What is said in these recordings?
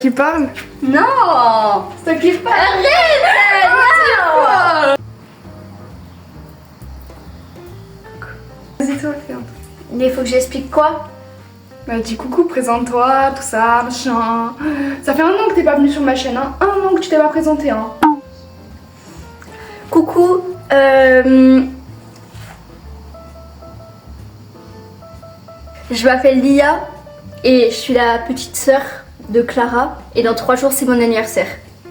Qui parle? Non! C'est toi qui parle. Arrête! Non! Vas-y toi, fais un truc. Mais il faut que j'explique quoi? Bah dis coucou, présente-toi, tout ça, machin. Ça fait un an que t'es pas venu sur ma chaîne, hein. Un an que tu t'es pas présenté, hein. Coucou, je m'appelle Lia et je suis la petite sœur de Clara et dans 3 jours c'est mon anniversaire,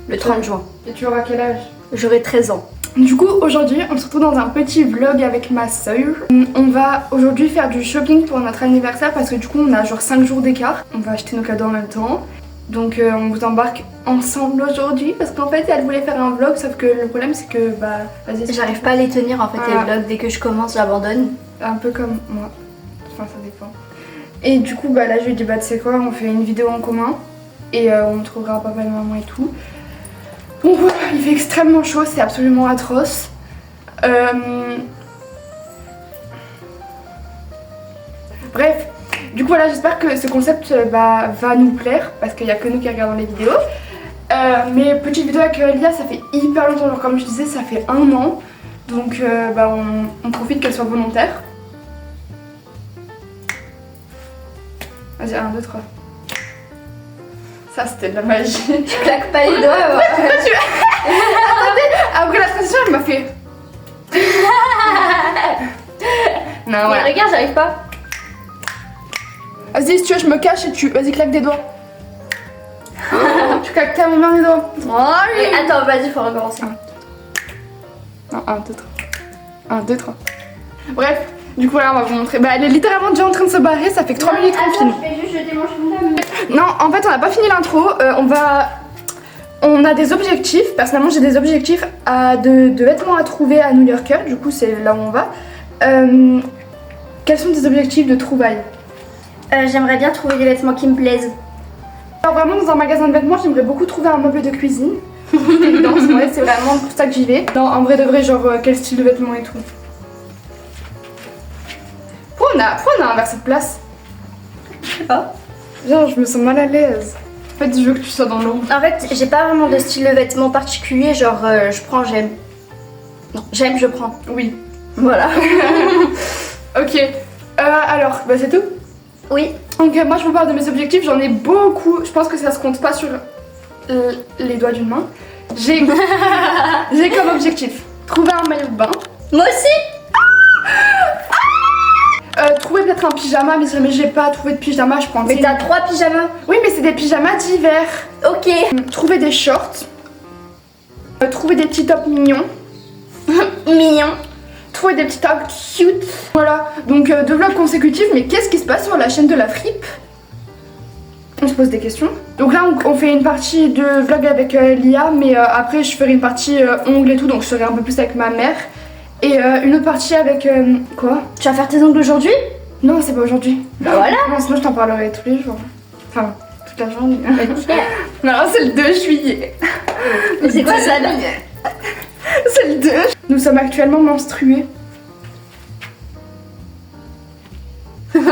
le 30 juin. Et tu auras quel âge? J'aurai 13 ans. Du coup, aujourd'hui, on se retrouve dans un petit vlog avec ma soeur. On va aujourd'hui faire du shopping pour notre anniversaire parce que du coup, on a genre 5 jours d'écart. On va acheter nos cadeaux en même temps. Donc on vous embarque ensemble aujourd'hui parce qu'en fait, elle voulait faire un vlog, sauf que le problème c'est que, bah, vas-y. J'arrive pas à les tenir en fait Ah. les vlogs, dès que je commence j'abandonne. Un peu comme moi. Enfin, ça dépend. Et du coup, bah là, je lui ai dit, bah, tu sais quoi, on fait une vidéo en commun et on trouvera papa et maman et tout. Donc voilà, il fait extrêmement chaud, c'est absolument atroce. Bref, du coup voilà, j'espère que ce concept va nous plaire parce qu'il n'y a que nous qui regardons les vidéos. Mais petite vidéo avec Lia, ça fait hyper longtemps, genre comme je disais, ça fait un an. Donc bah, on profite qu'elle soit volontaire. Vas-y, 1, 2, 3. Ça c'était de la magie. Je claque pas les doigts. Attendez, après la transition, elle m'a fait. Non, Mais voilà. regarde, j'arrive pas. Vas-y, si tu veux, je me cache et tu. Vas-y, claque des doigts. Tu claques tellement bien les doigts. Et attends, vas-y, faut recommencer. Non, 1, 2, 3. 1, 2, 3. Bref, du coup, là, on va vous montrer. Bah, elle est littéralement déjà en train de se barrer, ça fait que 3 minutes qu'on filme. Je vais juste jeter mon chewing-gum. Non, en fait, on n'a pas fini l'intro. On a des objectifs. Personnellement, j'ai des objectifs de vêtements à trouver à New Yorker. Du coup, c'est là où on va. Quels sont tes objectifs de trouvailles? J'aimerais bien trouver des vêtements qui me plaisent. Alors, vraiment, dans un magasin de vêtements, j'aimerais beaucoup trouver un meuble de cuisine. Évidence, ouais, c'est vraiment pour ça que j'y vais. Non, en vrai de vrai, genre, quel style de vêtements et tout. Pourquoi on a inversé de place? Je sais pas. Genre, je me sens mal à l'aise. En fait, je veux que tu sois dans l'ombre. En fait, j'ai pas vraiment de style de vêtements particulier, genre je prends, j'aime. Non, j'aime, je prends. Oui. Voilà. Ok. Alors, bah c'est tout. Oui. Donc moi je vous parle de mes objectifs, j'en ai beaucoup, je pense que ça se compte pas sur les doigts d'une main. J'ai comme objectif trouver un maillot de bain, Moi aussi. trouver peut-être un pyjama, mais si jamais j'ai pas trouvé de pyjama, je prends Mais t'as 3 pyjamas. Oui, mais c'est des pyjamas d'hiver. Ok. Trouver des shorts, trouver des petits tops mignons, Mignon. trouver des petits tops cute. Voilà, donc 2 vlogs consécutifs, mais qu'est-ce qui se passe sur la chaîne de la fripe? On se pose des questions. Donc là on fait une partie de vlog avec Lia, mais après je ferai une partie ongles et tout, donc je serai un peu plus avec ma mère. Et une autre partie avec quoi? Tu vas faire tes ongles aujourd'hui? Non, c'est pas aujourd'hui. Bah voilà. Non, sinon je t'en parlerai tous les jours. Enfin, toute la journée. Ok. Non, c'est le 2 juillet. Mais c'est quoi ça là? C'est le 2. Nous sommes actuellement menstrués. Vas-y,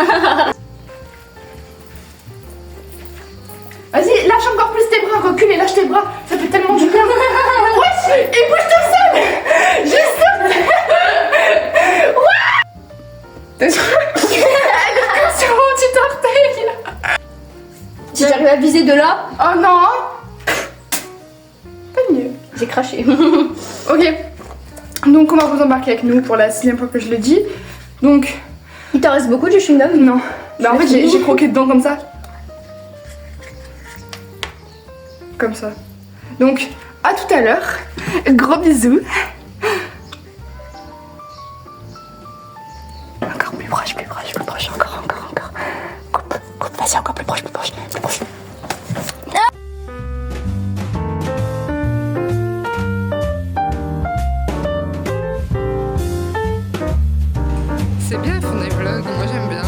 lâche encore plus tes bras, recule et lâche tes bras. Ça fait tellement du bien. Ouais, et bouge tout seul. Juste. Ouais. Sur mon petit orteil. Si j'arrive à viser de là, Oh non. Pas mieux. j'ai craché. Ok. Donc on va vous embarquer avec nous pour la 6ème fois que je le dis. Donc, Il t'en reste beaucoup du chewing-gum? non. Bah en fait j'ai croqué dedans comme ça. Comme ça. Donc, à tout à l'heure. Gros bisous. Encore plus proche, plus proche, plus proche. Encore. Coupe, vas-y, encore plus proche, plus proche, plus proche. C'est bien, ils font des vlogs, moi j'aime bien.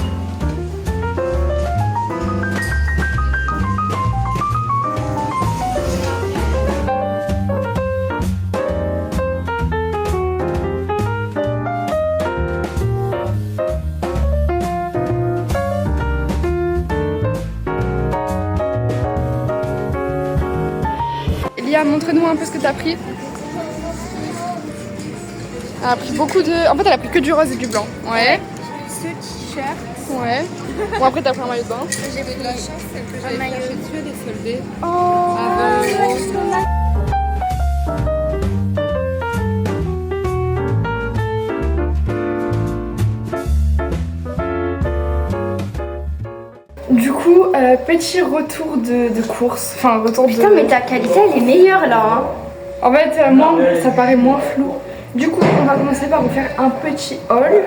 Lia, montre-nous un peu ce que t'as pris. Elle a pris beaucoup de... En fait, elle a pris que du rose et du blanc. Ouais. Ce t-shirt. Ouais. Bon, après, t'as pris un maillot de bain. J'ai eu de la chance, celle que j'avais maillot. cherché dessus, elle est soldée. Oh. Du coup, petit retour de course. Enfin, retour de... Putain, mais ta qualité elle est meilleure là. Hein. En fait, moi, ça paraît moins flou. Du coup, on va commencer par vous faire un petit haul.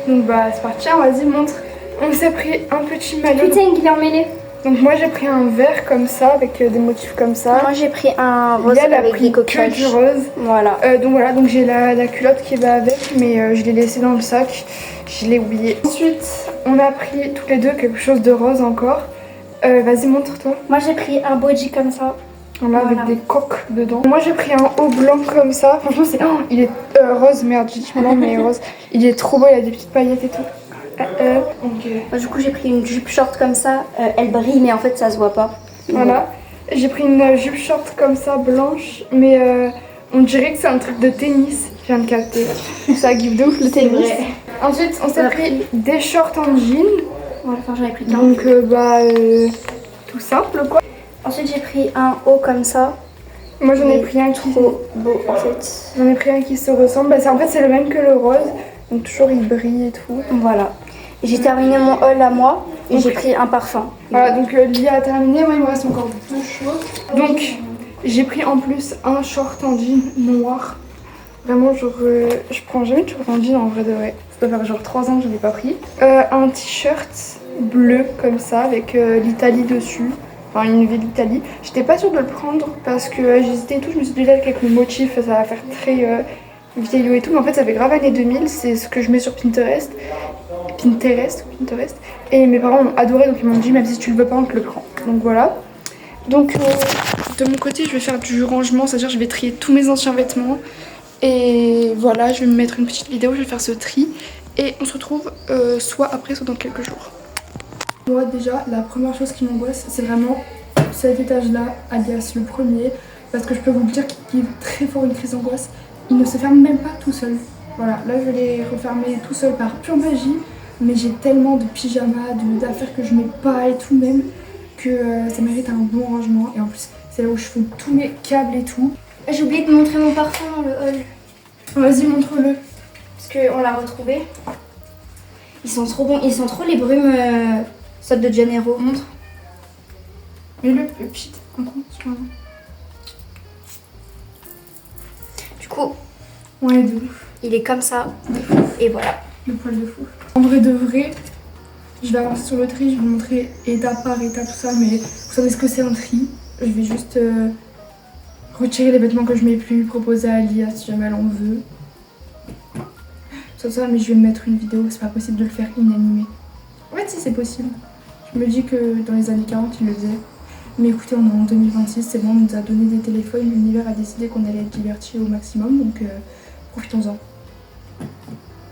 Donc bah, c'est parti, vas-y, montre. On s'est pris un petit maillot. Putain, il est emmêlé. Donc moi, j'ai pris un vert comme ça, avec des motifs comme ça. Moi j'ai pris un rose Lia, elle a avec pris des que coquillages. du rose. Voilà. Donc voilà, donc j'ai la culotte qui va avec, mais je l'ai laissée dans le sac. Je l'ai oublié. Ensuite, on a pris toutes les deux quelque chose de rose encore. Vas-y, montre-toi. Moi j'ai pris un body comme ça. Voilà, avec des coques dedans. Moi j'ai pris un haut blanc comme ça. Franchement, c'est. Oh, il est rose, merde, j'ai dit blanc, mais rose. Il est trop beau, il y a des petites paillettes et tout. Ok. Moi, du coup, j'ai pris une jupe short comme ça. Elle brille, mais en fait, ça se voit pas. Voilà. J'ai pris une jupe short comme ça, blanche, mais on dirait que c'est un truc de tennis. Je viens de capter. Ça give de ouf le tennis. vrai. Ensuite, on s'est pris des shorts en jean. Voilà, enfin, j'en ai pris qu'un. Donc, tout simple quoi. Ensuite, j'ai pris un haut comme ça. Moi j'en ai pris un qui. Trop beau, en fait. J'en ai pris un qui se ressemble. Bah, en fait, c'est le même que le rose. Donc, toujours il brille et tout. Voilà. Et j'ai terminé mon haul à moi. Et j'ai pris un parfum. Voilà, donc Lia a terminé. Moi, il me reste encore 2 choses. Donc, j'ai pris en plus un short en jean noir. Vraiment, genre, je prends jamais de short en jean en vrai de vrai. Ça doit faire genre 3 ans que je n'en ai pas pris. Un t-shirt bleu comme ça avec l'Italie dessus. Enfin, une ville d'Italie. J'étais pas sûre de le prendre parce que j'hésitais et tout. Je me suis dit là qu'avec le motif, ça va faire très vieillot et tout. Mais en fait, ça fait grave années 2000. C'est ce que je mets sur Pinterest. Et mes parents ont adoré, donc ils m'ont dit même si tu le veux pas, on te le prend. Donc voilà. Donc de mon côté, je vais faire du rangement, c'est-à-dire je vais trier tous mes anciens vêtements. Et voilà, je vais me mettre une petite vidéo, je vais faire ce tri. Et on se retrouve soit après, soit dans quelques jours. Moi déjà, la première chose qui m'angoisse, c'est vraiment cet étage-là, alias le premier. Parce que je peux vous dire qu'il vit très fort une crise d'angoisse. Il ne se ferme même pas tout seul. Voilà, là je l'ai refermé tout seul par pure magie. Mais j'ai tellement de pyjamas, d'affaires que je mets pas et tout même, que ça mérite un bon rangement. Et en plus, c'est là où je fous tous mes câbles et tout. J'ai oublié de montrer mon parfum dans le haul. Vas-y, montre-le. Parce qu'on l'a retrouvé. Ils sont trop bons. Ils sont trop les brumes Sol de Janeiro. Montre. Mets-le petit. Du coup, Ouais, de ouf. il est comme ça. Et voilà. Le poil de fou. En vrai de vrai, je vais avancer sur le tri, je vais vous montrer étape par étape tout ça, mais vous savez ce que c'est un tri. Je vais juste retirer les vêtements que je mets plus, proposer à Lia si jamais elle en veut. Ça, mais je vais me mettre une vidéo, c'est pas possible de le faire inanimé. En fait, si c'est possible. Je me dis que dans les années 40, ils le faisaient. Mais écoutez, on est en 2026, c'est bon, on nous a donné des téléphones, l'univers a décidé qu'on allait être divertis au maximum, donc profitons-en.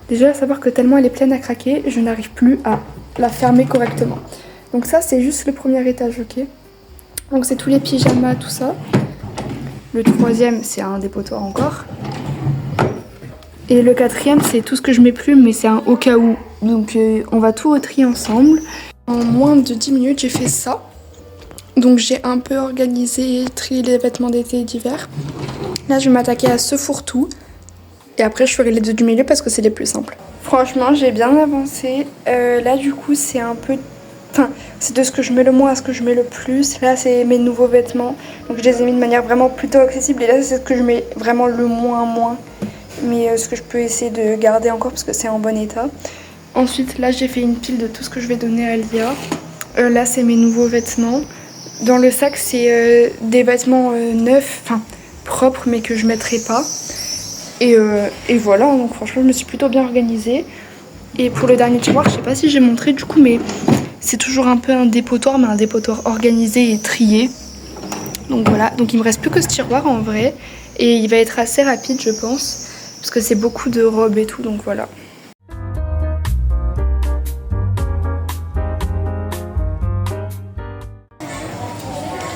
Déjà à savoir que tellement elle est pleine à craquer, je n'arrive plus à la fermer correctement. Donc ça c'est juste le premier étage, ok. Donc c'est tous les pyjamas, tout ça. Le troisième c'est un dépotoir encore. Et le quatrième c'est tout ce que je mets plus mais c'est un au cas où. Donc on va tout retrier ensemble. En moins de 10 minutes j'ai fait ça. Donc j'ai un peu organisé, trié les vêtements d'été et d'hiver. Là je vais m'attaquer à ce fourre-tout. Et après je ferai les deux du milieu parce que c'est les plus simples. Franchement j'ai bien avancé. Là du coup c'est un peu... Enfin c'est de ce que je mets le moins à ce que je mets le plus. Là c'est mes nouveaux vêtements. Donc je les ai mis de manière vraiment plutôt accessible. Et là c'est ce que je mets vraiment le moins. Mais ce que je peux essayer de garder encore parce que c'est en bon état. Ensuite là j'ai fait une pile de tout ce que je vais donner à Lia. Là c'est mes nouveaux vêtements. Dans le sac c'est des vêtements neufs, enfin propres mais que je mettrai pas. Et voilà, donc franchement je me suis plutôt bien organisée. Et pour le dernier tiroir, je sais pas si j'ai montré du coup, mais c'est toujours un peu un dépotoir, mais un dépotoir organisé et trié. Donc voilà, donc il me reste plus que ce tiroir en vrai. Et il va être assez rapide je pense, parce que c'est beaucoup de robes et tout, donc voilà.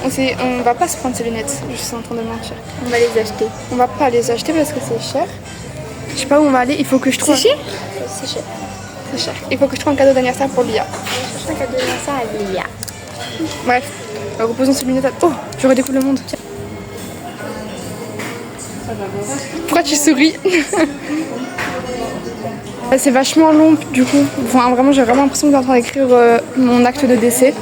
On on va pas se prendre ces lunettes. Je suis en train de mentir. On va les acheter. On va pas les acheter parce que c'est cher. Je sais pas où on va aller. Il faut que je trouve. C'est cher? C'est cher. C'est cher. Il faut que je trouve un cadeau d'anniversaire pour Lia. Je cherche un cadeau d'anniversaire à Lia. Bref, reposons ces lunettes. Oh, je redécouvre le monde. Pourquoi tu souris? C'est vachement long du coup. Enfin, vraiment, j'ai vraiment l'impression que t'es en train d'écrire mon acte de décès.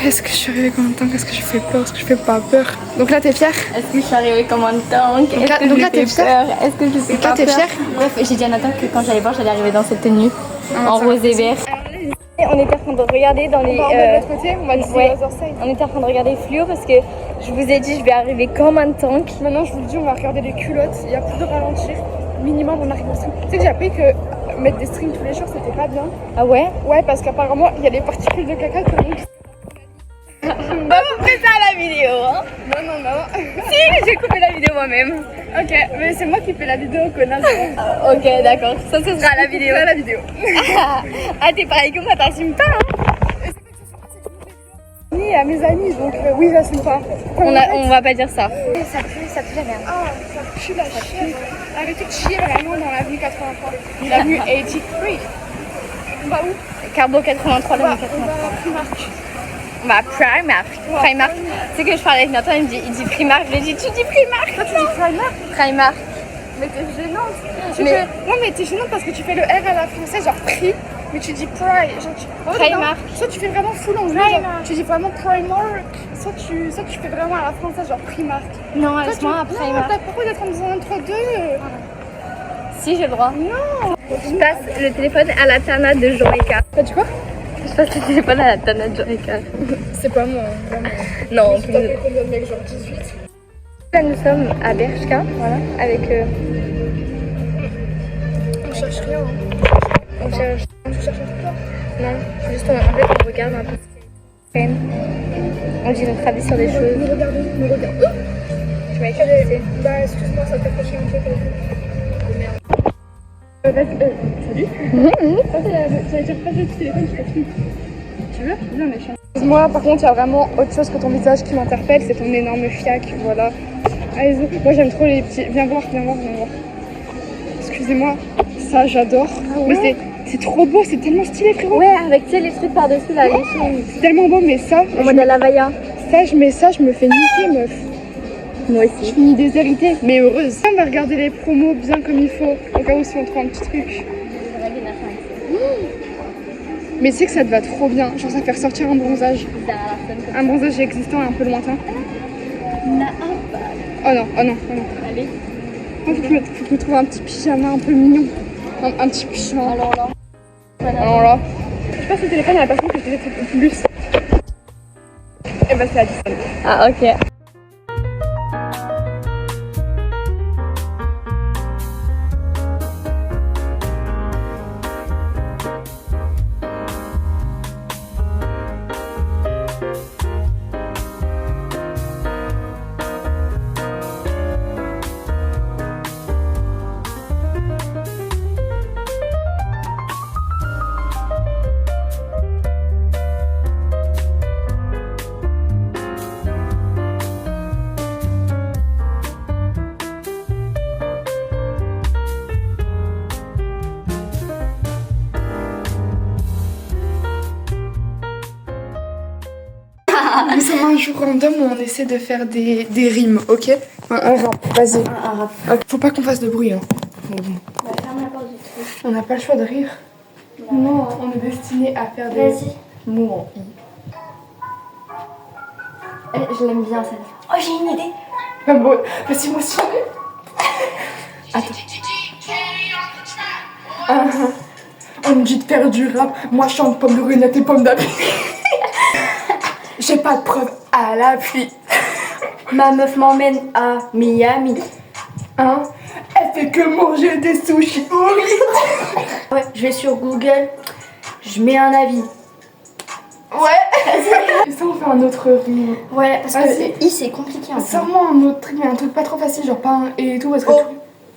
Est-ce que je suis arrivée combien de temps? Est-ce que je fais peur? Est-ce que je fais pas peur? Donc là, t'es fière? Est-ce que je suis arrivée combien de temps? Donc là, t'es fière? Est-ce que je fais Donc là, t'es fière? Bref, j'ai dit à Nathan que quand j'allais voir, j'allais arriver dans cette tenue en rose et vert. On était en train de regarder dans les. On va de l'autre côté, on va d'ici ouais. Otherside. On était en train de regarder fluo parce que je vous ai dit je vais arriver comme un tank. Maintenant, je vous le dis, on va regarder les culottes. Il y a plus de ralentir. Minimum, on arrive au string. Tu sais que j'ai appris que mettre des strings tous les jours, c'était pas bien. Ah ouais? Ouais, parce qu'apparemment, il y a des particules de caca que l'on. On va couper ça à la vidéo, hein? Non. Si, j'ai coupé la vidéo moi-même. Ok, mais c'est moi qui fais la vidéo, connasse. Ok, d'accord. Ça, ce sera à la vidéo. C'est la vidéo. Ah, t'es pareil que moi, t'assumes pas, hein? Ni à mes amis, donc oui, j'assume pas. On va pas dire ça. Ça pue la merde. Ah, ça pue la chier. Arrêtez de chier vraiment dans l'avenue 83. L'avenue 83. On va où? Carbo 83, On va l'avenue 83. à Primark. On va à Primark. Primark. Tu sais que je parlais avec Nathan, il dit Primark. Je lui ai dit, tu dis Primark? Toi, tu dis Primark? Primark. Mais t'es gênante. Mais- Non, mais t'es gênante parce que tu fais le R à la française, genre prix, mais tu dis Pride. Genre, Primark. Soit tu fais vraiment full anglais, genre, tu dis vraiment Primark. Soit tu fais vraiment à la française, genre Primark. Non, Toi, laisse-moi à Non, Primark. t'as pourquoi d'être entre deux? Si, j'ai le droit. Non. Je passe le téléphone à la Tana de Joëka. T'as dit quoi? Je passe le téléphone à la Tana de Joëka. C'est pas moi, vraiment. Non, Je t'appelle combien de mecs, genre 18? là nous sommes à Bershka, voilà, avec. On cherche rien. On cherche. Tu cherches un truc là? Non, juste en fait on regarde un peu ce qu'il y a. On dit notre avis sur des choses. Nous regardons. Tu m'as écrit. Bah, excuse-moi, ça t'a accroché un peu. Salut. J'allais dire pas de téléphone, je t'explique. Tu veux? Viens, méchant. Excuse-moi, par contre, il y a vraiment autre chose que ton visage qui m'interpelle, c'est ton énorme fiac, voilà. Allez-y, moi j'aime trop les petits. Viens voir. Excusez-moi, ça j'adore. Ah ouais? Mais c'est trop beau, c'est tellement stylé, frérot. Ouais, avec tu sais les trucs par-dessus là, les chaînes. C'est tellement beau, mais ça, En mode à la Vaya. je mets ça, je me fais niquer, meuf. Moi Je aussi. finis déshéritée, mais heureuse. On va regarder les promos bien comme il faut, au cas où si on trouve un petit truc. Mais tu sais que ça te va trop bien, genre ça fait ressortir un bronzage. Un bronzage existant et un peu lointain. Oh non. Allez. Faut que je me trouve un petit pyjama un peu mignon. Un petit pyjama. Alors là. Je passe le téléphone à la personne que je disais le plus. Et bah c'est Addison. Ah ok. Nous sommes un jour random où on essaie de faire des rimes, ok? Un rap, vas-y. Un rap. Ok, faut pas qu'on fasse de bruit, hein. On n'a pas le choix de rire. Non, on est destiné à faire des Vas-y. mots en i. Je l'aime bien celle-là. Oh j'ai une idée. Pas beau, je suis émotionnée. Attends. On me dit de faire du rap. Moi, je chante pomme de renette et pomme d'appui. J'ai pas de preuve à l'appui. Ma meuf m'emmène à Miami. Hein? Elle fait que manger des sushis horribles. Ouais, je vais sur Google, je mets un avis. Ouais. Et ça, on fait un autre rime. Ouais, parce Vas-y. que I c'est compliqué un peu. Sûrement un autre truc, mais un truc pas trop facile, genre pas un et et tout. Parce que O.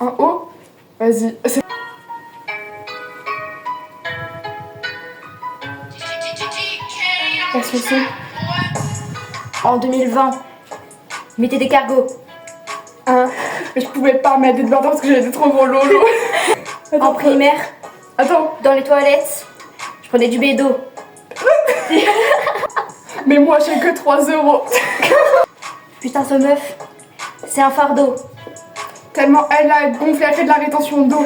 Un O. Vas-y. La son. En 2020, mettez des cargos. Hein? Je pouvais pas mettre des devoirs parce que j'étais trop gros lolo. En primaire, Attends, dans les toilettes, je prenais du bédo. mais moi j'ai que 3 €. Putain, ce meuf, c'est un fardeau. Tellement elle a gonflé, elle fait de la rétention d'eau.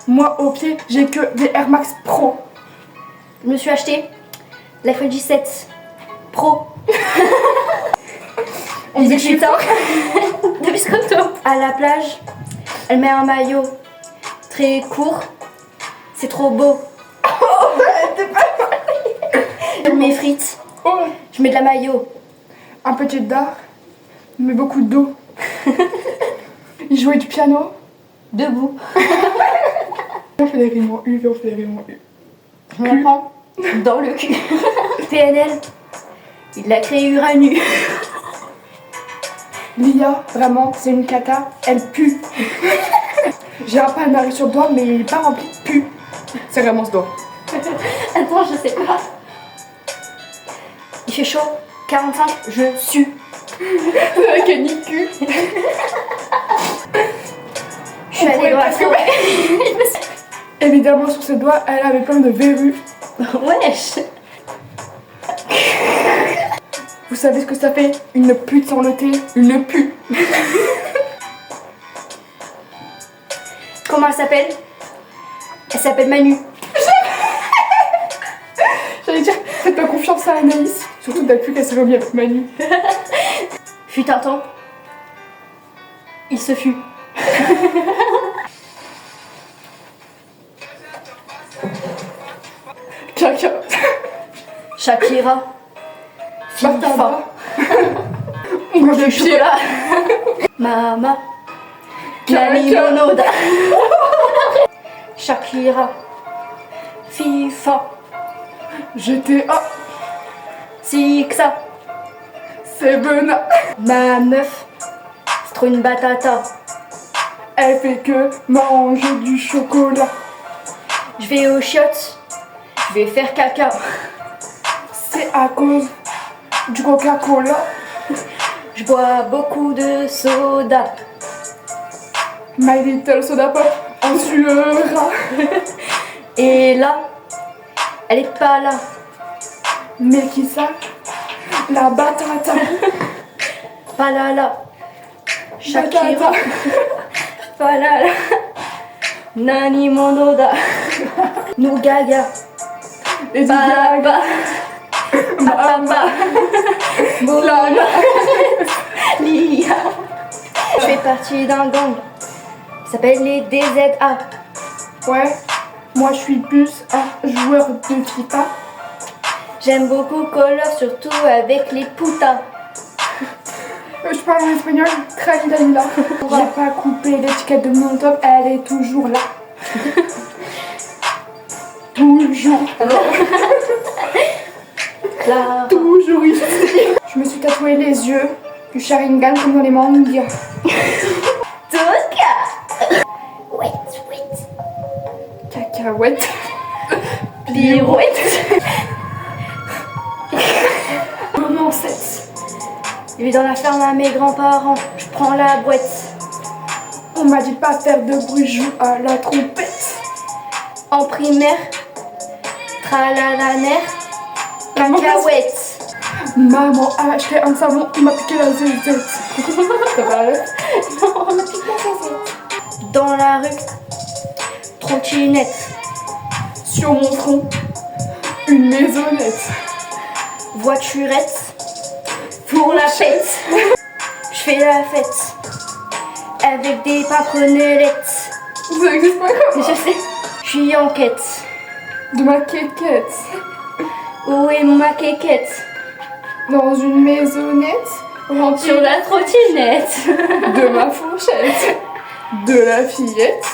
Moi au pied, j'ai que des Air Max Pro. Je me suis acheté l'iPhone 17 Pro. On dit que je suis ça de biscotto. À la plage, elle met un maillot très court. C'est trop beau. Elle met frites. Oh, Je mets de la maillot. un petit dard, mais beaucoup d'eau. Il jouait du piano. Debout. On fait des rimes en U, on fait des rimes en U. Je me la prends dans le cul. PNL, il a créé Uranus. Lia, vraiment, c'est une cata, elle pue. J'ai un palmarès sur le doigt, mais il est pas rempli de pu. C'est vraiment ce doigt. Attends, je sais pas. Il fait chaud. 45, je sue. La canicule. Je suis allée dans la forêt. Évidemment, sur ses doigts, elle avait plein de verrues. Wesh. Vous savez ce que ça fait? Une pute sans le thé, une pue. Comment elle s'appelle? Elle s'appelle Manu. J'allais dire, faites pas confiance à Anaïs. Surtout depuis qu'elle s'est remise avec Manu. Fut un temps. Il se fut. Caca. Shakira. FIFA. Martha. On mange Du des pieds. chocolat. Mama. Caca. Nani Monoda. Shakira. FIFA. GTA. Sixa. Sebena. Ma meuf. C'est trop une batata. Elle fait que manger du chocolat. Je vais aux chiottes. Je vais faire caca. C'est à cause du Coca-Cola. Je bois beaucoup de soda. My Little Soda Pop en suera. Et là, elle est pas là. Mais qui ça? La batata. Pas là là. Shakira. Batata. Pas là là. Nani Monoda. Nous gaga. Et du gag. Baba. Papa. Mola. Lia. Je fais partie d'un gang qui s'appelle les DZA. Ouais, moi je suis plus un joueur de FIFA. J'aime beaucoup Call of, surtout avec les putas. Je parle en espagnol, Tralilala. J'ai pas coupé l'étiquette de mon top, elle est toujours là. Toujours. Clara. Toujours ici. Je me suis tatoué les yeux du Sharingan comme dans les mangas. Toka. Wait. Cacahuète. Pirouette. Moment 7. Je vais dans la ferme à mes grands-parents. Je prends la boîte. On m'a dit de pas faire de bruit, je joue à la trompette. En primaire. Tralalaner. Cacahuète. Maman a acheté un savon, il m'a piqué la zézette. Ça va aller? Dans la rue. Trottinette. Sur mon front, une maisonnette. Voiturette. Pour la fête. Je fais la fête. Avec des paprenellettes. Ça existe pas Je comme sais. Je suis en quête. de ma quéquette. Où est ma quéquette? Dans une maisonnette remplie Sur la trottinette. de ma fourchette. De la fillette.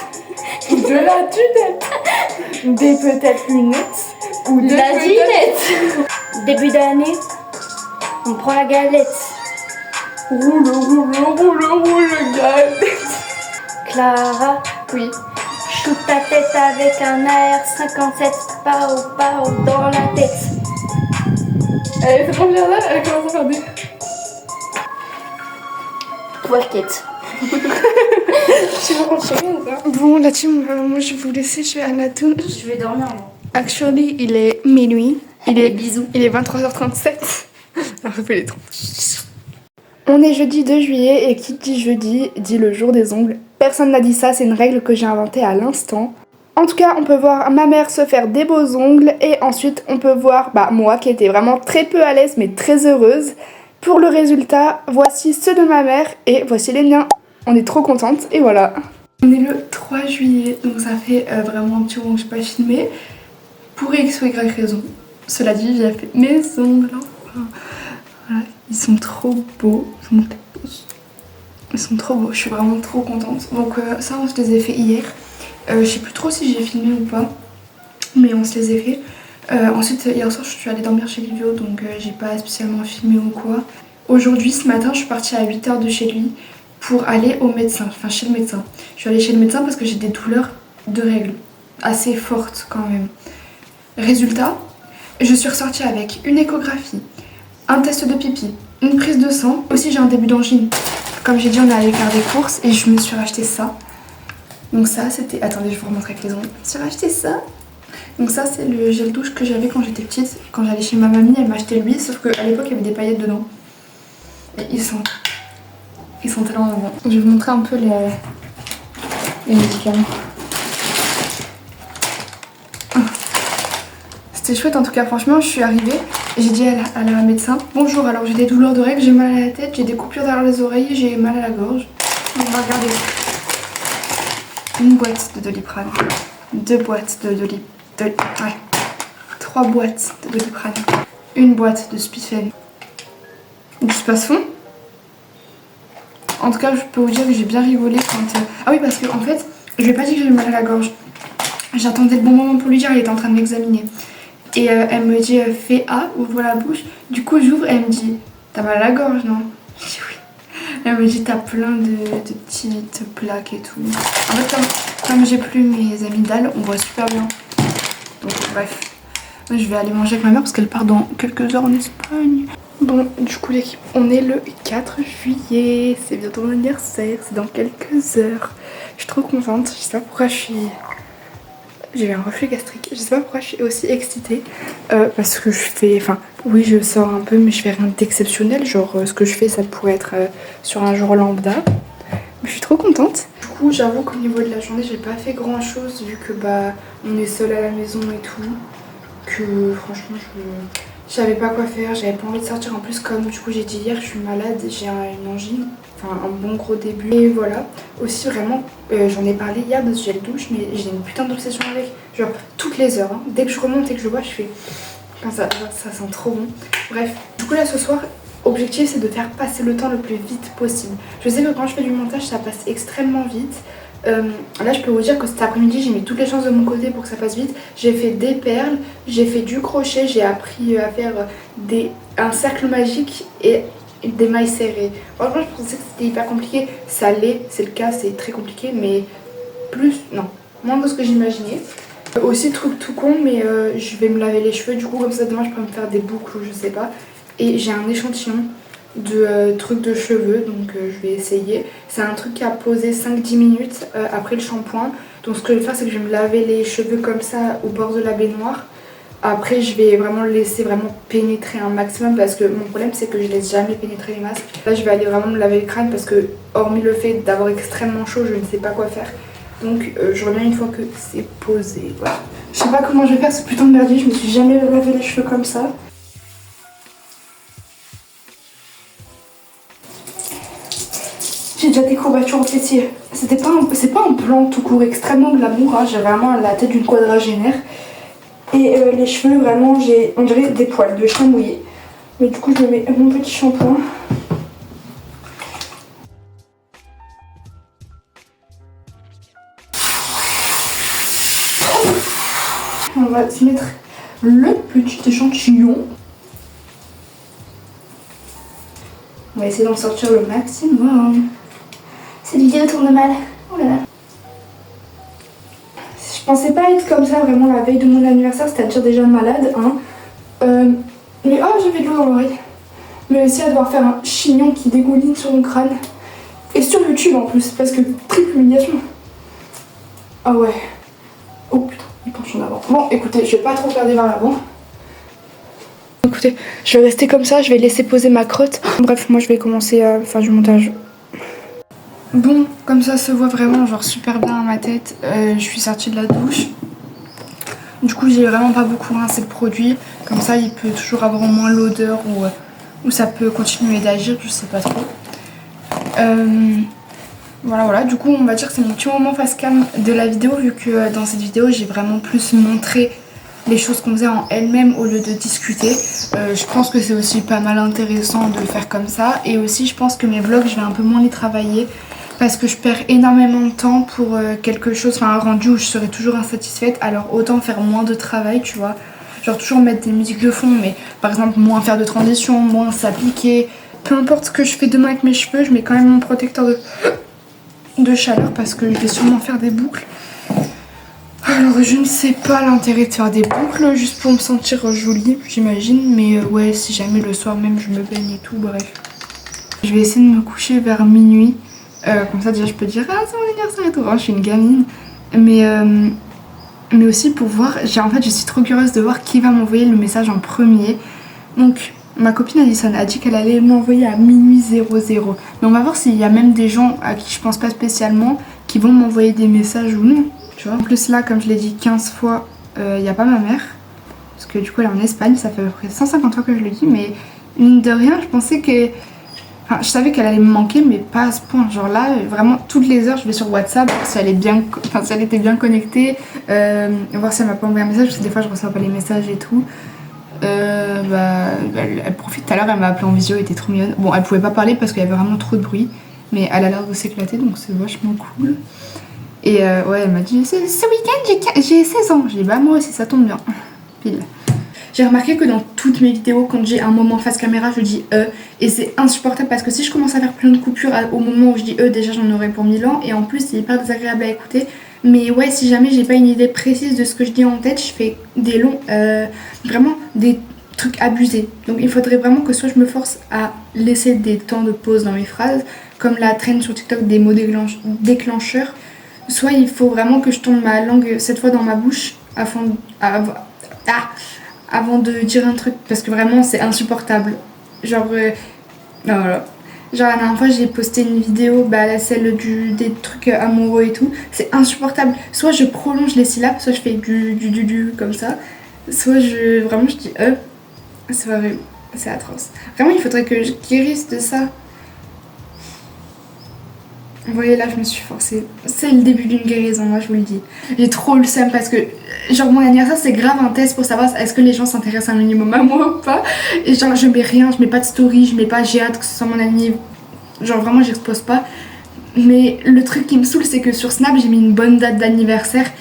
Ou de la dunette. Des peut-être lunettes. Ou des La peut-être- dinette. Début d'année, on prend la galette. Roule, galette. Clara, Oui. shoot ta tête avec un AR-57. Pao, pao, dans la tête. Elle est trop bien là, elle commence à faire des... Twerkette. Tu veux qu'on se regarde ou pas? Bon, la team, moi je vais vous laisser, je vais à Natoun. Je vais dormir moi. Actually, il est minuit. Bisous. Il est 23h37. Alors, ça fait les 30. On est jeudi 2 juillet et qui dit jeudi dit le jour des ongles. Personne n'a dit ça, c'est une règle que j'ai inventée à l'instant. En tout cas, on peut voir ma mère se faire des beaux ongles et ensuite on peut voir moi qui était vraiment très peu à l'aise mais très heureuse. Pour le résultat, voici ceux de ma mère et voici les miens. On est trop contente et voilà. On est le 3 juillet, donc ça fait vraiment un petit moment que je n'ai pas filmé. Pour X ou Y raison. Cela dit, j'ai fait mes ongles. Voilà, ils sont trop beaux. Ils sont trop beaux, je suis vraiment trop contente. Donc ça, on se les a fait hier. Je sais plus trop si j'ai filmé ou pas, mais on se les a fait. Ensuite, hier soir, je suis allée dormir chez Livio, donc j'ai pas spécialement filmé ou quoi. Aujourd'hui, ce matin, je suis partie à 8h de chez lui pour aller au médecin, enfin chez le médecin. Je suis allée chez le médecin parce que j'ai des douleurs de règles assez fortes quand même. Résultat, je suis ressortie avec une échographie, un test de pipi, une prise de sang. Aussi, j'ai un début d'angine. Comme j'ai dit, on est allé faire des courses et je me suis racheté ça. Donc ça, c'était... Attendez, je vais vous remontrer avec les ongles. Je me suis racheté ça. Donc ça, c'est le gel douche que j'avais quand j'étais petite. Quand j'allais chez ma mamie, elle m'a acheté lui, sauf qu'à l'époque, il y avait des paillettes dedans. Et ils sont tellement bons. Je vais vous montrer un peu les médicaments. C'était chouette en tout cas, franchement, je suis arrivée et j'ai dit à la médecin: bonjour, alors j'ai des douleurs de règles, j'ai mal à la tête, j'ai des coupures derrière les oreilles, j'ai mal à la gorge. Donc regardez, une boîte de Doliprane, 2 boîtes de Doliprane, 3 boîtes de Doliprane, une boîte de Spifen, du Spasfon. En tout cas, je peux vous dire que j'ai bien rigolé quand... Ah oui, parce que en fait, je lui ai pas dit que j'avais mal à la gorge. J'attendais le bon moment pour lui dire, elle était en train de m'examiner. Et elle me dit fais A, ouvre la bouche. Du coup j'ouvre et elle me dit t'as mal à la gorge, non? Je dis oui. Elle me dit t'as plein de petites plaques et tout. En fait comme j'ai plus mes amygdales, on voit super bien. Donc bref. Moi, je vais aller manger avec ma mère parce qu'elle part dans quelques heures en Espagne. Bon, du coup l'équipe, on est le 4 juillet. C'est bientôt mon anniversaire, c'est dans quelques heures. Je suis trop contente, je sais pas pourquoi j'ai eu un reflux gastrique. Je sais pas pourquoi je suis aussi excitée. Parce que je fais... Enfin, oui, je sors un peu, mais je fais rien d'exceptionnel. Genre, ce que je fais, ça pourrait être sur un jour lambda. Mais je suis trop contente. Du coup, j'avoue qu'au niveau de la journée, j'ai pas fait grand chose vu que on est seul à la maison et tout. Que franchement, je savais pas quoi faire. J'avais pas envie de sortir. En plus, comme du coup, j'ai dit hier, je suis malade. J'ai une angine. Enfin, un bon gros début. Et voilà. Aussi, vraiment, j'en ai parlé hier de ce gel douche, mais j'ai une putain d'obsession avec. Genre, toutes les heures. Hein. Dès que je remonte et que je le vois, je fais... Enfin, ça sent trop bon. Bref. Du coup, là, ce soir, objectif, c'est de faire passer le temps le plus vite possible. Je sais que quand je fais du montage, ça passe extrêmement vite. Là, je peux vous dire que cet après-midi, j'ai mis toutes les chances de mon côté pour que ça passe vite. J'ai fait des perles, j'ai fait du crochet, j'ai appris à faire un cercle magique et des mailles serrées. Franchement, je pensais que c'était hyper compliqué. Ça l'est, c'est le cas, c'est très compliqué, mais moins que ce que j'imaginais. Aussi, truc tout con, mais je vais me laver les cheveux, du coup, comme ça, demain, je peux me faire des boucles ou je sais pas. Et j'ai un échantillon de trucs de cheveux, donc je vais essayer. C'est un truc qui a posé 5-10 minutes après le shampoing. Donc, ce que je vais faire, c'est que je vais me laver les cheveux comme ça au bord de la baignoire. Après, je vais vraiment le laisser pénétrer un maximum parce que mon problème, c'est que je laisse jamais pénétrer les masques. Là, je vais aller vraiment me laver le crâne parce que, hormis le fait d'avoir extrêmement chaud, je ne sais pas quoi faire. Donc, je reviens une fois que c'est posé. Voilà. Je sais pas comment je vais faire ce putain de merdier. Je me suis jamais lavé les cheveux comme ça. J'ai déjà des courbatures au fessier. C'est pas un plan tout court extrêmement glamour. Hein. J'ai vraiment la tête d'une quadragénaire. Et les cheveux, vraiment, on dirait des poils de chien mouillé. Mais du coup, je me mets mon petit shampoing. On va se mettre le petit échantillon. On va essayer d'en sortir le maximum. Cette vidéo tourne mal. Oh là là. Je pensais pas être comme ça vraiment la veille de mon anniversaire, c'est-à-dire déjà malade. Hein. Mais oh, j'avais de l'eau dans l'oreille. Mais aussi à devoir faire un chignon qui dégouline sur mon crâne. Et sur YouTube en plus, parce que triple humiliation. Ah ouais. Oh putain, il penche en avant. Bon, écoutez, je vais pas trop regarder vers l'avant. Écoutez, je vais rester comme ça, je vais laisser poser ma crotte. Bref, moi je vais commencer à faire du montage. Bon, comme ça se voit vraiment genre super bien à ma tête. Je suis sortie de la douche. Du coup, j'ai vraiment pas beaucoup rincé le produit. Comme ça, il peut toujours avoir au moins l'odeur ou ça peut continuer d'agir, je sais pas trop. Voilà, du coup, on va dire que c'est mon petit moment face cam de la vidéo, vu que dans cette vidéo, j'ai vraiment plus montré les choses qu'on faisait en elle-même au lieu de discuter. Je pense que c'est aussi pas mal intéressant de faire comme ça. Et aussi, je pense que mes vlogs, je vais un peu moins les travailler. Parce que je perds énormément de temps pour quelque chose, enfin un rendu où je serai toujours insatisfaite. Alors autant faire moins de travail, tu vois. Genre toujours mettre des musiques de fond, mais par exemple moins faire de transition, moins s'appliquer. Peu importe ce que je fais demain avec mes cheveux, je mets quand même mon protecteur de chaleur parce que je vais sûrement faire des boucles. Alors je ne sais pas l'intérêt de faire des boucles, juste pour me sentir jolie, j'imagine. Mais ouais, si jamais le soir même je me baigne et tout, bref. Je vais essayer de me coucher vers minuit. Comme ça déjà je peux dire ah c'est mon anniversaire et tout, je suis une gamine, mais aussi pour voir, en fait je suis trop curieuse de voir qui va m'envoyer le message en premier. Donc ma copine Alison a dit qu'elle allait m'envoyer à minuit 00, mais on va voir s'il y a même des gens à qui je pense pas spécialement qui vont m'envoyer des messages ou non, tu vois. En plus là, comme je l'ai dit 15 fois, il n'y a pas ma mère, parce que du coup elle est en Espagne, ça fait à peu près 150 fois que je le dis, mais mine de rien je pensais que... Enfin, je savais qu'elle allait me manquer, mais pas à ce point. Genre là, vraiment toutes les heures, je vais sur WhatsApp, si elle est bien, si elle était bien connectée, voir si elle m'a pas envoyé un message, parce que des fois je reçois pas les messages et tout. Elle profite. Tout à l'heure, elle m'a appelé en visio, elle était trop mignonne. Bon, elle pouvait pas parler parce qu'il y avait vraiment trop de bruit, mais elle a l'air de s'éclater, donc c'est vachement cool. Et ouais, elle m'a dit ce week-end j'ai 16 ans. J'ai dit bah moi aussi, ça tombe bien. Pile. J'ai remarqué que dans toutes mes vidéos, quand j'ai un moment face caméra, je dis et c'est insupportable parce que si je commence à faire plein de coupures au moment où je dis déjà j'en aurais pour 1000 ans, et en plus c'est hyper désagréable à écouter. Mais ouais, si jamais j'ai pas une idée précise de ce que je dis en tête, je fais des longs, vraiment des trucs abusés. Donc il faudrait vraiment que soit je me force à laisser des temps de pause dans mes phrases, comme la traîne sur TikTok des mots déclencheurs, soit il faut vraiment que je tourne ma langue cette fois dans ma bouche avant de dire un truc, parce que vraiment c'est insupportable. Genre voilà. Genre la dernière fois j'ai posté une vidéo, celle des trucs amoureux et tout, c'est insupportable. Soit je prolonge les syllabes, soit je fais du comme ça, soit je dis c'est horrible, c'est atroce. Vraiment il faudrait que je guérisse de ça. Vous voyez là je me suis forcée, c'est le début d'une guérison, moi je vous le dis. J'ai trop le seum parce que genre mon anniversaire c'est grave un test pour savoir est-ce que les gens s'intéressent un minimum à moi ou pas. Et genre je mets rien, je mets pas de story, je mets pas j'ai hâte que ce soit mon anniversaire. Genre vraiment j'expose pas. Mais le truc qui me saoule c'est que sur Snap j'ai mis une bonne date d'anniversaire.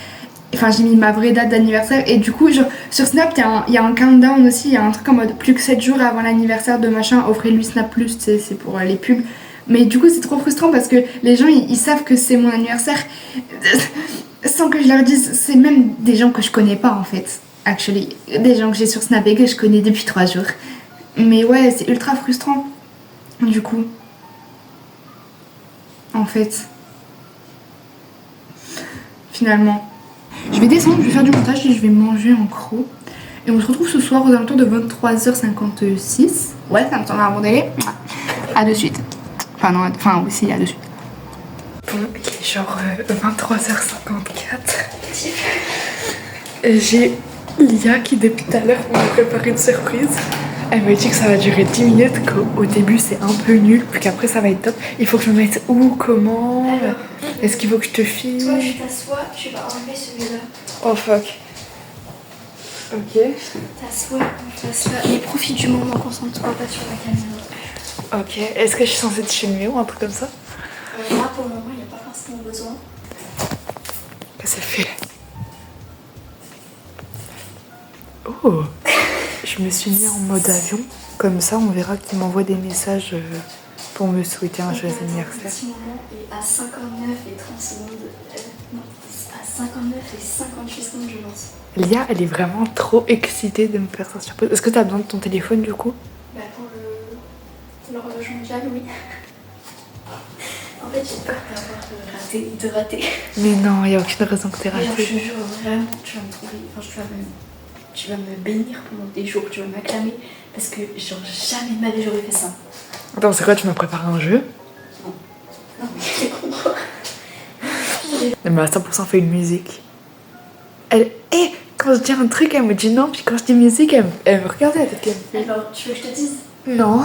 Enfin j'ai mis ma vraie date d'anniversaire et du coup genre sur Snap il y a un countdown aussi, il y a un truc en mode plus que 7 jours avant l'anniversaire de machin, offrez-lui Snap Plus, tu sais, c'est pour les pubs. Mais du coup c'est trop frustrant parce que les gens ils savent que c'est mon anniversaire sans que je leur dise. C'est même des gens que je connais pas en fait, actually. Des gens que j'ai sur Snap et que je connais depuis 3 jours. Mais ouais, c'est ultra frustrant. Du coup, en fait, finalement, je vais descendre, je vais faire du montage et je vais manger en croc. Et on se retrouve ce soir aux alentours de 23h56. Ouais, ça me semble un bon délai. À de suite. Enfin aussi à de suite. Bon, il est genre 23h54. J'ai Lia qui depuis tout à l'heure m'a préparé une surprise. Elle m'a dit que ça va durer 10 minutes, qu'au début c'est un peu nul, puis qu'après ça va être top. Il faut que je me mette où, comment? Alors, est-ce qu'il faut que je te filme? Toi tu t'assois, tu vas enlever celui-là. Oh fuck. Ok. T'assois, face là, et profite du moment, concentre-toi pas sur la caméra. Ok, est-ce que je suis censée être filmée ou un truc comme ça? Là pour le moment il n'y a pas forcément besoin. Ça fait... Oh. Je me suis mis en mode avion, comme ça on verra qui m'envoie des messages pour me souhaiter un joyeux anniversaire. Le petit moment est à 59 et 30 secondes, non, à 59 et 58 secondes, je pense. Lia, elle est vraiment trop excitée de me faire sa surprise. Est-ce que t'as besoin de ton téléphone du coup? Bah pour l'horloge mondiale, oui. En fait, j'ai peur de rater. Mais non, y a aucune raison que t'aies Alors, je raté. te jure, vraiment, tu vas me trouver. Enfin, tu vas me bénir pendant des jours, tu vas m'acclamer. Parce que, genre, jamais de ma vie j'aurais fait ça. Attends, c'est quoi, tu m'as préparé un jeu? Non, mais c'est con quoi. Elle m'a à 100% fait une musique. Elle. Quand je dis un truc, elle me dit non, puis quand je dis musique, elle me regarde la tête qu'elle me fait. Alors, tu veux que je te dise? Non.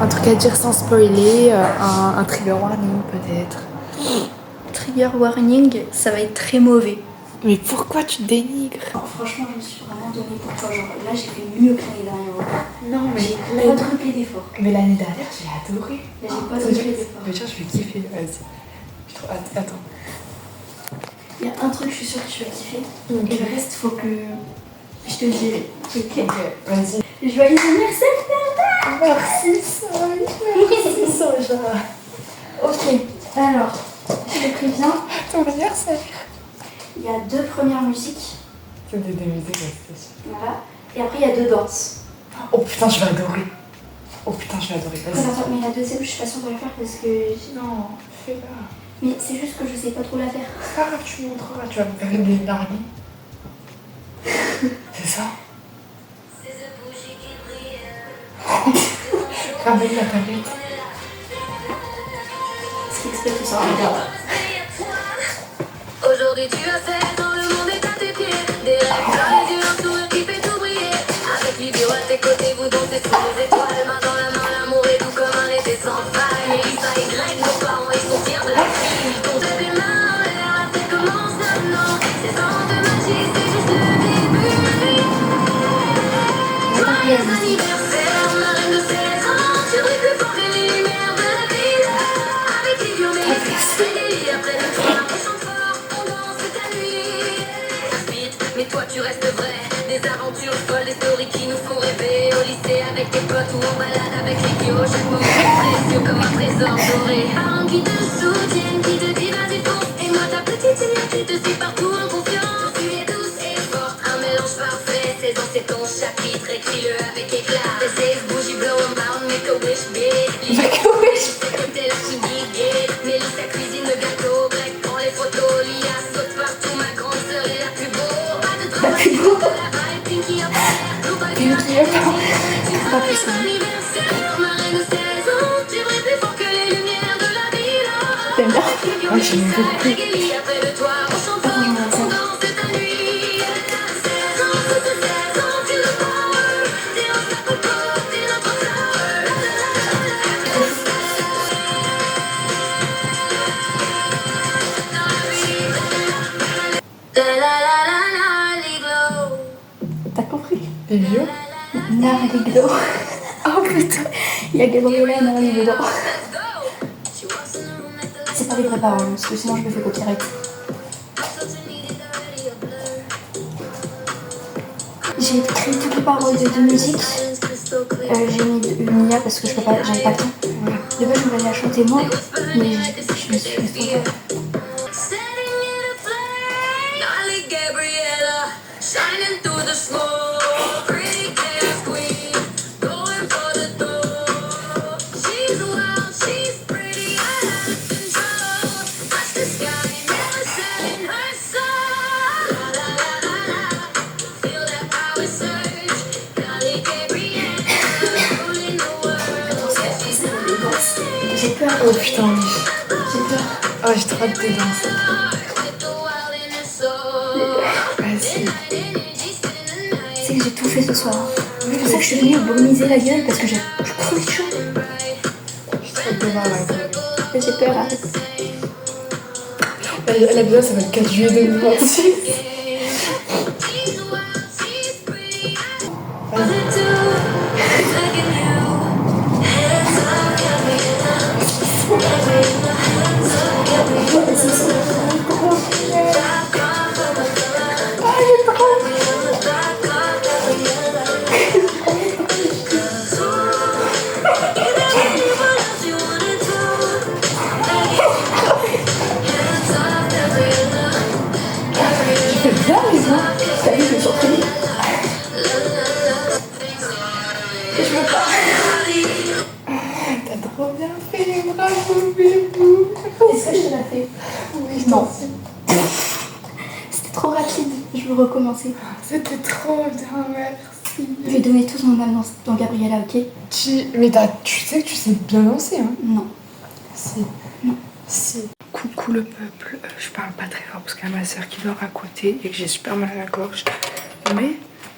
Un truc à dire sans spoiler, un trigger warning peut-être. Trigger warning, ça va être très mauvais. Mais pourquoi tu te dénigres? Franchement, je me suis vraiment donné pour toi. Genre, là, j'ai fait mieux que l'année dernière. Non, J'ai quadruplé d'efforts. Mais l'année dernière, j'ai adoré. Là, j'ai quadruplé d'efforts. Mais tiens, je vais kiffer, vas-y. J'ai trop hâte. Attends. Il y a un truc, je suis sûre que tu vas kiffer. Et le reste, faut que je te le dirai. Ok. Vas-y. Joyeux anniversaire, Merci, Soja. Ok, alors, je te préviens, Ton anniversaire. il y a 2 premières musiques. C'est des musiques, c'est sûr. Voilà. Et après, il y a 2 danses. Oh putain, je vais adorer. Oh putain, je vais adorer. Vas-y. Attends, mais la deuxième, je suis pas sûre de la faire parce que. Non, fais-la. Mais c'est juste que je sais pas trop la faire. Ah, tu montreras, tu vas me faire une narnie. C'est ça? Ramène la tablette. Ce qui explique tout ça, regarde. Aujourd'hui tu as fait dans le monde est à tes pieds. Des rêves dans les yeux, un sourire qui fait tout briller. Avec l'idéal à tes côtés, vous dansez sous les étoiles. Main dans la main, l'amour est doux comme un été sans faille. Mélissa Y, nos parents ils sont fiers de la fille. Ils comptent des mains en l'air, la fête commence maintenant. Ces ans de magie, c'est juste le début. Joyeux anniversaire, ma reine de 16 ans. Tu ris plus fort que les lumières de la ville. Avec les vieux mais après le soir, on chante fort, on danse toute la nuit. Vite, mais toi tu restes vrai. Des aventures folles, des stories qui nous font rêver. Au lycée avec tes potes ou en balade avec les kios. Chaque moment est précieux comme un trésor doré. Parents qui te soutiennent, qui te disent vas-y fonce. Et moi ta petite seigneur qui te suit partout en confiance. Tu es douce et forte, un mélange parfait. 16 ans c'est ton chapitre, écris-le avec éclat. Tes 16 bougies blow and bound, make a wish big. Make a wish. T'es la qui guide. Mélissa cuisine le gâteau, Greg prend les photos. Lia saute partout, ma grande sœur est la plus beau. Pas de travail, de la vibe, Pinky up there. Nous pas du pas plus anniversaire, ma reine de 16 ans. Tu brilles plus fort que les lumières de la ville. T'aimes bien? Ouais, j'aime beaucoup. Après le toit, on chante fort, on danse toute la nuit. 16 ans, toutes 16 ans, tu le power. T'es unstoppable, t'es notre flower. La la la la la, les glow. T'as compris? Les vieux? Narliglo. Oh putain, il y a Gabriela et Narliglo dedans. C'est pas les vraies paroles, parce que sinon je me fais copyright. J'ai écrit toutes les paroles des 2 musiques. J'ai mis une IA parce que j'avais pas le temps. De base, je voulais la chanter moi, mais je me suis fait trop tard. Gabriella, shining through the smoke, pretty chaos queen, going for the door. She's wild, she's pretty, I have control. Touch the sky, never setting her soul. La la la la la, feel that power surge. Golly Gabriella, ruling the world. She's not J'ai peur. Oh putain, oui. J'ai peur. Oh, j'ai trop hâte de danser. with the wild in her soul. Vas-y. Tu sais que j'ai tout fait ce soir. C'est pour ça que je suis venue brumiser la gueule parce que je crevais de chaud. J'ai trop hâte de voir la gueule. J'ai peur, arrête. La vidéo, ça va être 4 juillet 2026. trop bien fait, bravo Bébou. Est-ce que je te l'ai fait? Oui, Non. C'était trop rapide, je veux recommencer. C'était trop bien, merci. Je vais donner tout mon âme dans Gabriella, ok? Mais tu sais que tu sais bien danser, hein? Non. Si. Non. Si. Coucou le peuple, je parle pas très fort parce qu'il y a ma soeur qui dort à côté et que j'ai super mal à la gorge. Mais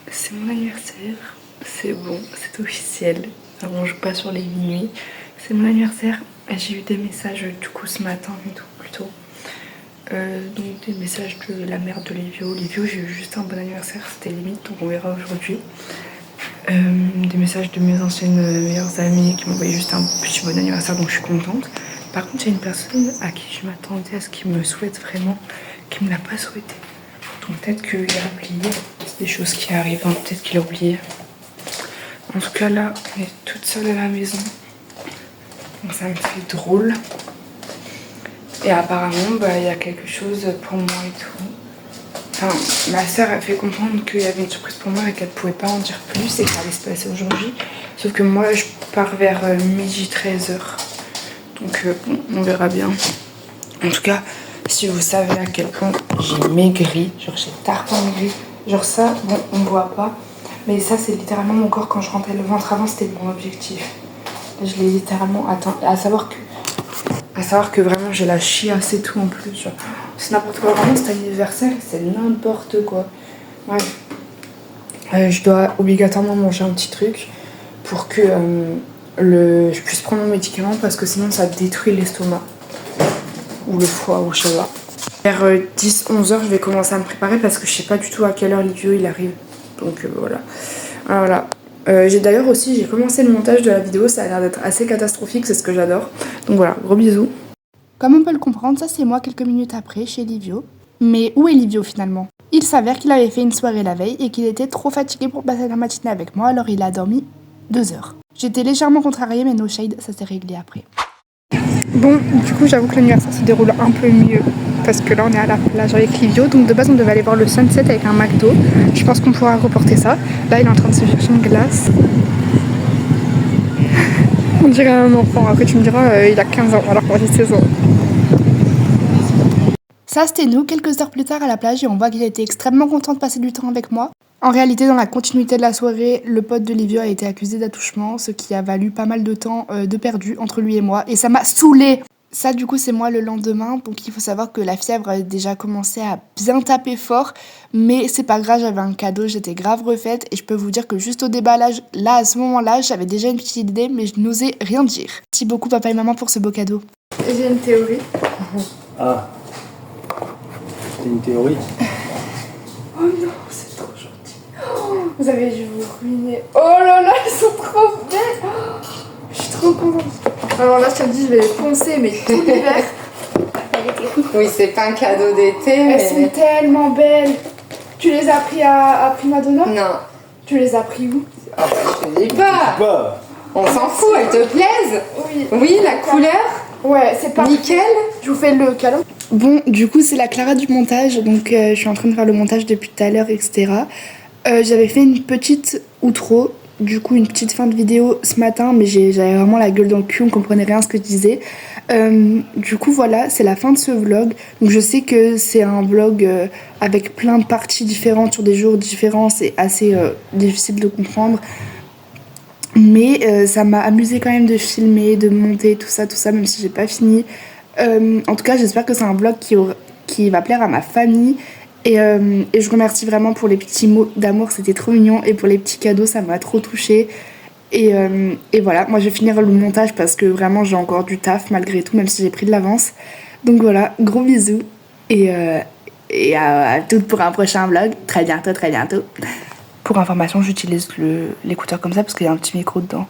c'est mon anniversaire, c'est bon, c'est officiel. On joue pas sur les minuit. C'est mon anniversaire. J'ai eu des messages du coup ce matin et tout plutôt. Donc des messages de la mère de Livio. Livio, j'ai eu juste un bon anniversaire, c'était limite, donc on verra aujourd'hui. Des messages de mes anciennes meilleures amies qui m'envoyaient juste un petit bon anniversaire, donc je suis contente. Par contre, il y a une personne à qui je m'attendais à ce qu'il me souhaite vraiment, qui me l'a pas souhaité. Donc peut-être qu'il a oublié. C'est des choses qui arrivent, hein. Peut-être qu'il a oublié. En tout cas là, on est toute seule à la maison. Donc ça me fait drôle. Et apparemment, il y a quelque chose pour moi et tout. Enfin, ma soeur a fait comprendre qu'il y avait une surprise pour moi et qu'elle pouvait pas en dire plus et que ça allait se passer aujourd'hui. Sauf que moi, je pars vers midi 13h. Donc bon, on verra bien. En tout cas, si vous savez à quel point j'ai maigri, genre j'ai tarpin maigri, genre ça, bon, on voit pas. Mais ça, c'est littéralement mon corps quand je rentrais le ventre avant, c'était mon objectif. Je l'ai littéralement atteint. À savoir que vraiment j'ai la chiasse et tout en plus. Genre, c'est n'importe quoi. Vraiment, cet anniversaire, c'est n'importe quoi. Bref. Je dois obligatoirement manger un petit truc pour que je puisse prendre mon médicament parce que sinon ça détruit l'estomac. Ou le foie, ou je sais pas. Vers 10-11 heures, je vais commencer à me préparer parce que je sais pas du tout à quelle heure Livio il arrive. Donc voilà. Voilà. J'ai commencé le montage de la vidéo, ça a l'air d'être assez catastrophique, c'est ce que j'adore. Donc voilà, gros bisous. Comme on peut le comprendre, ça c'est moi quelques minutes après chez Livio. Mais où est Livio finalement? Il s'avère qu'il avait fait une soirée la veille et qu'il était trop fatigué pour passer la matinée avec moi, alors il a dormi 2 heures. J'étais légèrement contrariée, mais no shade, ça s'est réglé après. Bon, du coup j'avoue que l'anniversaire se déroule un peu mieux parce que là on est à la plage avec Livio, donc de base on devait aller voir le sunset avec un McDo. Je pense qu'on pourra reporter ça. Là il est en train de se chercher une glace. On dirait un enfant, après tu me diras il a 15 ans alors qu'on a 16 ans. Ça c'était nous quelques heures plus tard à la plage et on voit qu'il était extrêmement content de passer du temps avec moi. En réalité, dans la continuité de la soirée, le pote de Livio a été accusé d'attouchement, ce qui a valu pas mal de temps de perdu entre lui et moi, et ça m'a saoulée. Ça, du coup, c'est moi le lendemain, donc il faut savoir que la fièvre a déjà commencé à bien taper fort, mais c'est pas grave, j'avais un cadeau, j'étais grave refaite, et je peux vous dire que juste au déballage, là, à ce moment-là, j'avais déjà une petite idée, mais je n'osais rien dire. Merci beaucoup, papa et maman, pour ce beau cadeau. J'ai une théorie. Ah, c'est une théorie. Oh non, c'est trop gentil. Oh, vous avez dû vous ruiner. Oh là là, elles sont trop belles. Oh, je suis trop contente. Alors là, je te dis, je vais les poncer, mais tout l'hiver. Oui, c'est pas un cadeau d'été, Elles mais... sont tellement belles. Tu les as pris à Prima Donna? Non. Tu les as pris où? Oh, je te dis pas. Bah, On s'en fout, elles te plaisent? Oui. Oui, la couleur? Ouais, c'est pas. Nickel. Je vous fais le câlin. Bon, du coup, c'est la Clara du montage, donc je suis en train de faire le montage depuis tout à l'heure, etc. J'avais fait une petite outro, du coup une petite fin de vidéo ce matin, mais j'avais vraiment la gueule dans le cul, on comprenait rien à ce que je disais. Du coup, voilà, c'est la fin de ce vlog. Donc je sais que c'est un vlog avec plein de parties différentes sur des jours différents, c'est assez difficile de comprendre. Mais ça m'a amusé quand même de filmer, de monter, tout ça, même si j'ai pas fini. En tout cas, j'espère que c'est un vlog qui va plaire à ma famille. Et je remercie vraiment pour les petits mots d'amour, c'était trop mignon. Et pour les petits cadeaux, ça m'a trop touchée. Et voilà, moi je vais finir le montage parce que vraiment j'ai encore du taf malgré tout, même si j'ai pris de l'avance. Donc voilà, gros bisous. Et à toutes pour un prochain vlog. Très bientôt. Pour information, j'utilise l'écouteur comme ça parce qu'il y a un petit micro dedans.